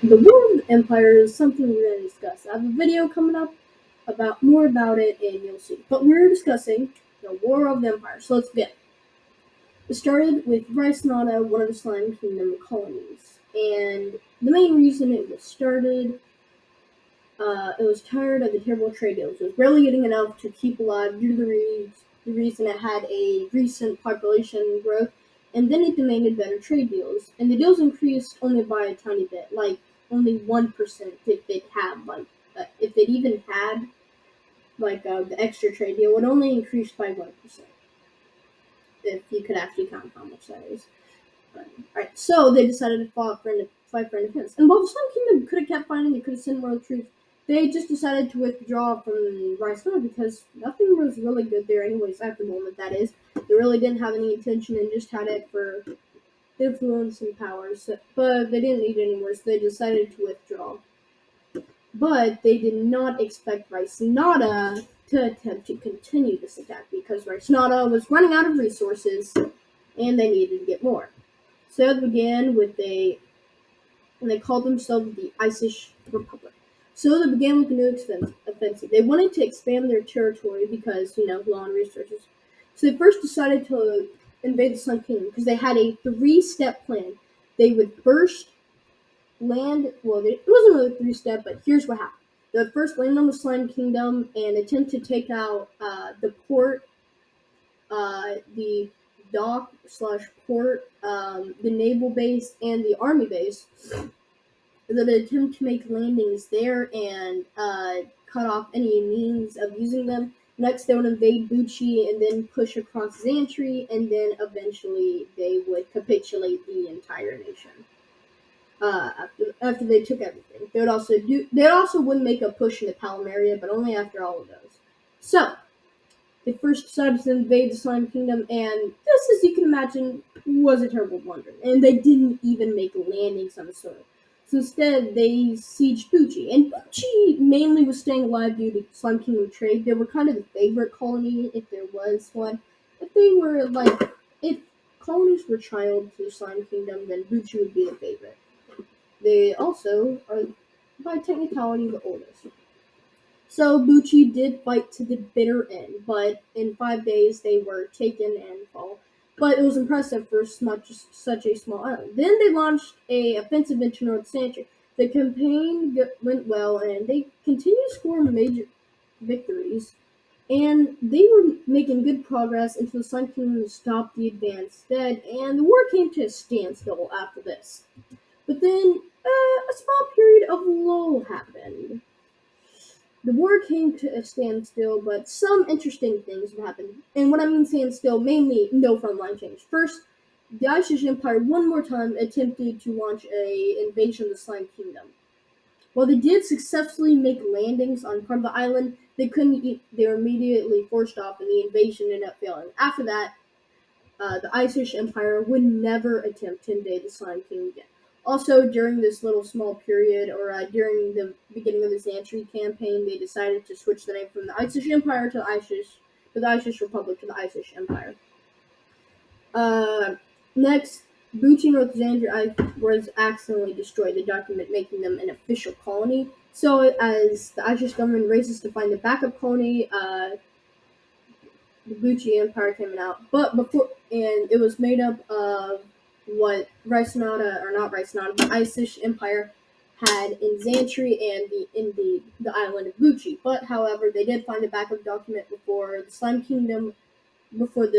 The War of the Empire is something we're going to discuss. I have a video coming up about more about it, and you'll see. But we're discussing the War of the Empire, so let's begin. It started with Rice-Nada, one of the Slime Kingdom colonies, and the main reason it was started, it was tired of the terrible trade deals. It was barely getting enough to keep alive due to the reason it had a recent population growth, and then it demanded better trade deals. And the deals increased only by a tiny bit, like only 1% if it even had the extra trade deal would only increase by 1%, if you could actually count how much that is. Alright, so they decided to fight for independence. And while the Sun Kingdom could have kept fighting, they could have sent more troops, they just decided to withdraw from Ricegard because nothing was really good there anyways at the moment, that is. They really didn't have any attention and just had it for influence and power, but they didn't need it anymore, so they decided to withdraw. But they did not expect Rice-Nada to attempt to continue this attack because Rice-Nada was running out of resources and they needed to get more. So it began and they called themselves the Icish Republic. So they began with a new offensive. They wanted to expand their territory because, low on resources. So they first decided to invade the Sun Kingdom because they had a 3-step plan. They would first land, well, it wasn't really 3-step, but here's what happened. They would first land on the Slime Kingdom and attempt to take out the port, the dock/port, the naval base, and the army base. That attempt to make landings there and cut off any means of using them. Next, they would invade Bucci and then push across Zantri, and then eventually they would capitulate the entire nation. After they took everything, they also would make a push into Palmaria, but only after all of those. So they first decided to invade the Slime Kingdom, and this, as you can imagine, was a terrible blunder. And they didn't even make landings on the soil. So instead, they sieged Bucci. And Bucci mainly was staying alive due to Slime Kingdom trade. They were kind of the favorite colony, if there was one. If colonies were child to the Slime Kingdom, then Bucci would be the favorite. They also are, by technicality, the oldest. So Bucci did fight to the bitter end, but in 5 days they were taken and fall. But it was impressive for such a small island. Then they launched a offensive into North Santry. The campaign went well, and they continued to score major victories. And they were making good progress until the Sun Kingdom stopped the advance dead, and the war came to a standstill after this. But then a small period of lull happened. The war came to a standstill, but some interesting things have happened. And when I mean standstill, mainly no frontline change. First, the Icish Empire one more time attempted to launch an invasion of the Slime Kingdom. While they did successfully make landings on part of the island, they were immediately forced off, and the invasion ended up failing. After that, the Icish Empire would never attempt to invade the Slime Kingdom again. Also, during this little small period, or during the beginning of the Zantri campaign, they decided to switch the name from the Icish Empire to the Icish Republic to the Icish Empire. Next, Bucci North Zandri was accidentally destroyed, the document making them an official colony. So, as the Icish government races to find a backup colony, the Bucci Empire came out, and it was made up of what the Icish Empire had in Zantri and the island of Bucci. But however, they did find a backup document before the Slime Kingdom could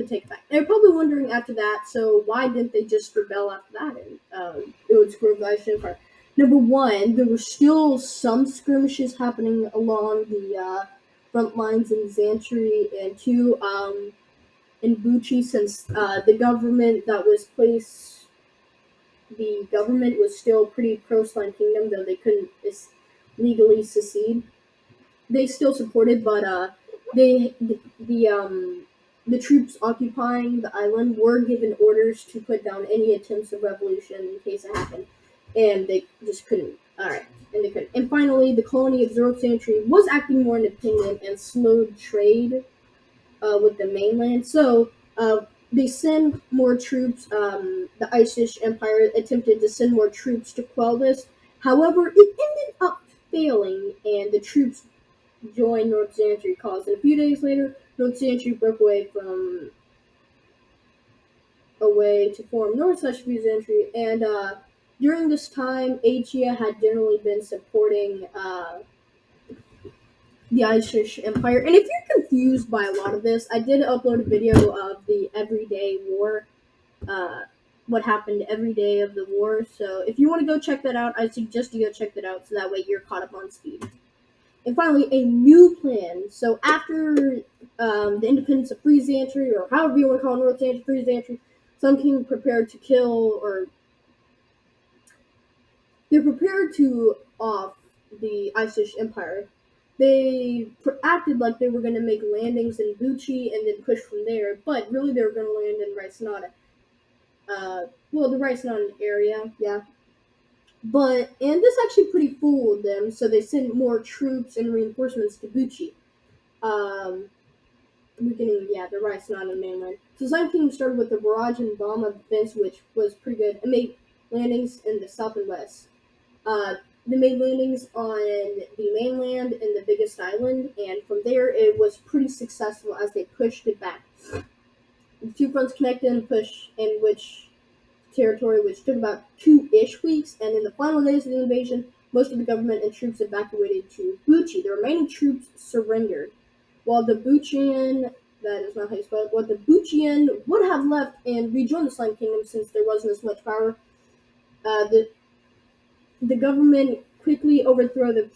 take it back. They're probably wondering after that, so why didn't they just rebel after that? And it would screw the Icish Empire. Number one, there were still some skirmishes happening along the front lines in Zantri, and two, in Bucci, since the government was still pretty pro-Slime Kingdom, though they couldn't legally secede. They still supported, but the troops occupying the island were given orders to put down any attempts of revolution in case it happened, and they just couldn't. Alright, and they couldn't. And finally, the colony of Zero Santry was acting more independent and slowed trade with the mainland. So, they send more troops. The Isis Empire attempted to send more troops to quell this. However, it ended up failing, and the troops joined North Zantry cause. And a few days later, North Zantry broke away to form North Zantry, and during this time, Asia had generally been supporting the Irish Empire. And if you're confused by a lot of this, I did upload a video of the Everyday War, what happened every day of the war. So if you want to go check that out, I suggest you go check that out so that way you're caught up on speed. And finally, a new plan. So after the independence of Free Zantry, or however you want to call North Zantry, Free Zantry, Sun King prepared to kill, or they're prepared to off the Irish Empire. They acted like they were going to make landings in Bucci and then push from there, but really they were going to land in Ricenata. The Ricenata area, yeah. And this actually pretty fooled them, so they sent more troops and reinforcements to Bucci. The Ricenata mainland. So Sun King started with the barrage and bomb of defense, which was pretty good, and made landings in the south and west. They made landings on the mainland and the biggest island, and from there it was pretty successful as they pushed it back. The two fronts connected and pushed in which territory, which took about 2-ish weeks, and in the final days of the invasion, most of the government and troops evacuated to Bucci. The remaining troops surrendered, while the Buccian, that is not how you spell it, while the Buccian would have left and rejoined the Slime Kingdom since there wasn't as much power. The government quickly overthrew the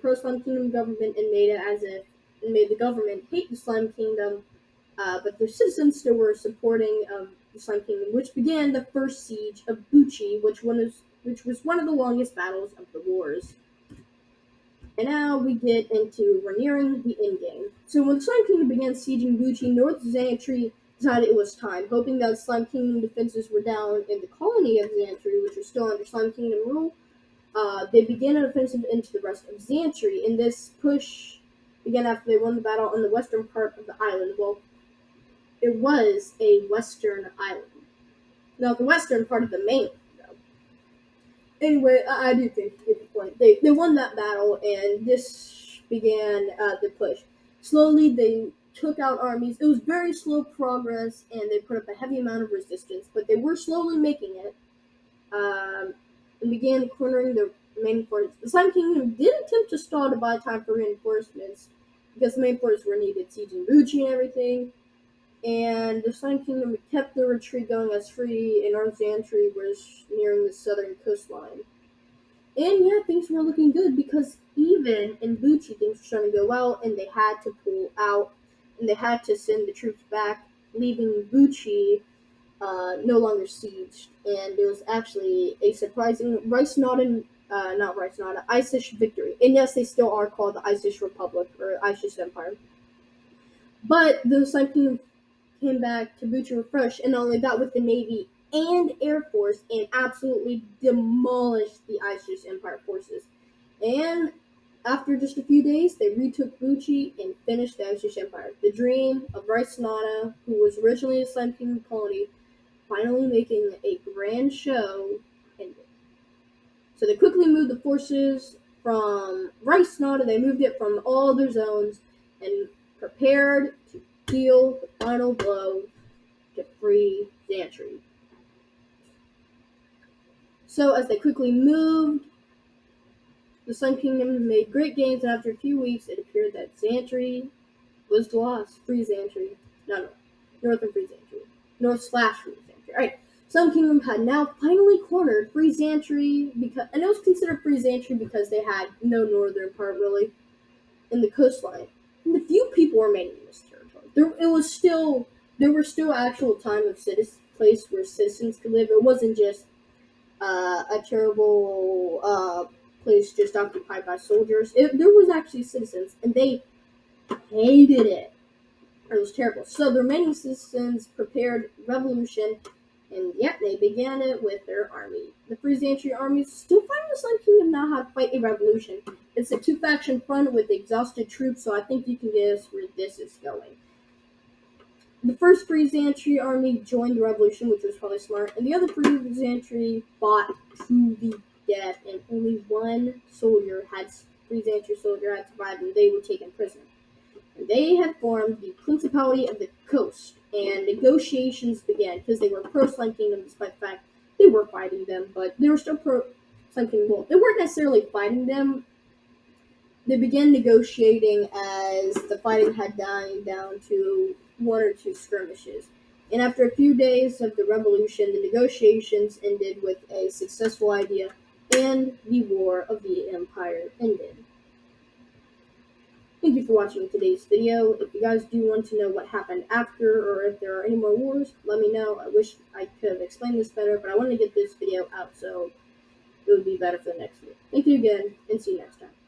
pro-Slime Kingdom government and made the government hate the Slime Kingdom, but their citizens still were supporting the Slime Kingdom, which began the first siege of Bucci, which was one of the longest battles of the wars. And now we're nearing the endgame. So when the Slime Kingdom began sieging Bucci, North Zantry decided it was time, hoping that Slime Kingdom defenses were down in the colony of Zantry, which was still under Slime Kingdom rule. They began an offensive into the rest of Zantry, and this push began after they won the battle on the western part of the island. Well, it was a western island, not the western part of the mainland, though. Anyway, I do think you get the point. They won that battle, and this began the push. Slowly, they took out armies. It was very slow progress, and they put up a heavy amount of resistance, but they were slowly making it, and began cornering the main forts. The Slime Kingdom did attempt to stall to buy time for reinforcements, because the main forts were needed, sieging Bucci and everything, and the Slime Kingdom kept their retreat going as Free and North Zantry was nearing the southern coastline. And yeah, things were looking good, because even in Bucci, things were starting to go well, and they had to pull out, and they had to send the troops back, leaving Bucci no longer sieged. And it was actually a surprising Irish victory. And yes, they still are called the Irish Republic, or Irish Empire. But the Slime Kingdom came back to Bucci refreshed, and not only that, with the Navy and Air Force, and absolutely demolished the Irish Empire forces. And after just a few days, they retook Bucci and finished the Irish Empire. The dream of Ricenata, who was originally a Slime Kingdom colony, finally making a grand show, ended. So they quickly moved the forces from Ricenata, they moved it from all their zones, and prepared to deal the final blow to Free Zantry. So as they quickly moved, the Sun Kingdom made great gains, and after a few weeks, it appeared that Zantry was lost. Free Zantry. No. Northern Free Zantry. North/Free Zantry. Alright. Sun Kingdom had now finally cornered Free Zantry, and it was considered Free Zantry because they had no northern part, really, in the coastline. And the few people remaining in this territory. There were still actual place where citizens could live. It wasn't just a terrible place just occupied by soldiers. There was actually citizens, and they hated it. It was terrible. So the remaining citizens prepared revolution, and yet they began it with their army. The Free Zantry army still fighting the Slime Kingdom now how to fight a revolution. It's a two-faction front with exhausted troops, so I think you can guess where this is going. The first Byzantine army joined the revolution, which was probably smart, and the other Byzantine fought to the death, and only one Byzantine soldier had survived, and they were taken prisoner. And they had formed the Principality of the Coast, and negotiations began because they were pro-Slime Kingdom, despite the fact they were fighting them, but they were still pro-Slime Kingdom. Well, they weren't necessarily fighting them. They began negotiating as the fighting had died down to one or two skirmishes. And after a few days of the revolution, the negotiations ended with a successful idea, and the War of the Empire ended. Thank you for watching today's video. If you guys do want to know what happened after, or if there are any more wars, let me know. I wish I could have explained this better, but I wanted to get this video out so it would be better for the next video. Thank you again, and see you next time.